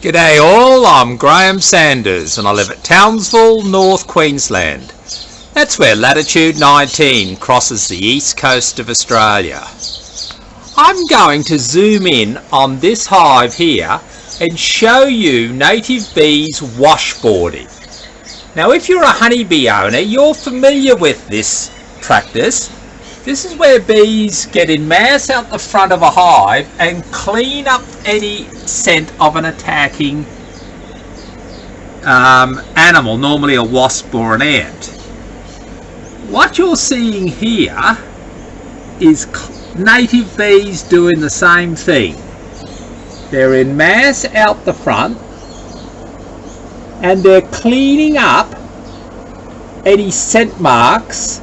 G'day all, I'm Graham Sanders and I live at Townsville, North Queensland. That's where latitude 19 crosses the east coast of Australia. I'm going to zoom in on this hive here and show you native bees washboarding. Now if you're a honeybee owner, you're familiar with this practice. This is where bees get in mass out the front of a hive and clean up any scent of an attacking animal, normally a wasp or an ant. What you're seeing here is native bees doing the same thing. They're in mass out the front and they're cleaning up any scent marks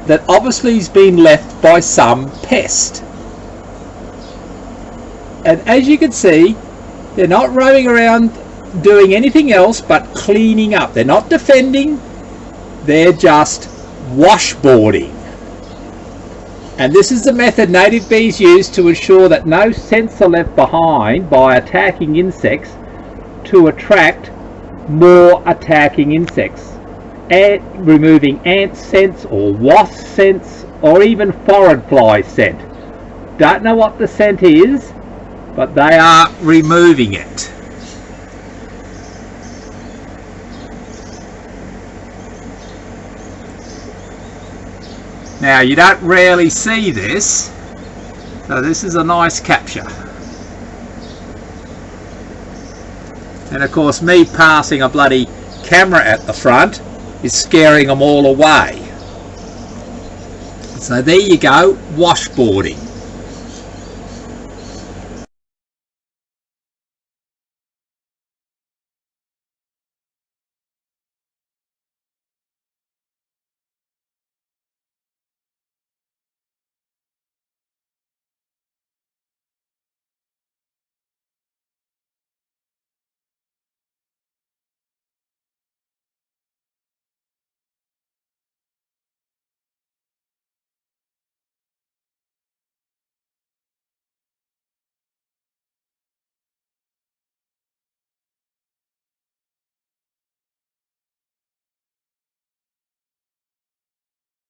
that obviously has been left by some pest. And as you can see, they're not roaming around doing anything else but cleaning up. They're not defending, they're just washboarding. And this is the method native bees use to ensure that no scents are left behind by attacking insects to attract more attacking insects. Removing ant scents or wasp scents or even forage fly scent. Don't know what the scent is, but they are removing it. Now you don't rarely see this, so this is a nice capture. And of course me passing a bloody camera at the front is scaring them all away. So there you go, washboarding.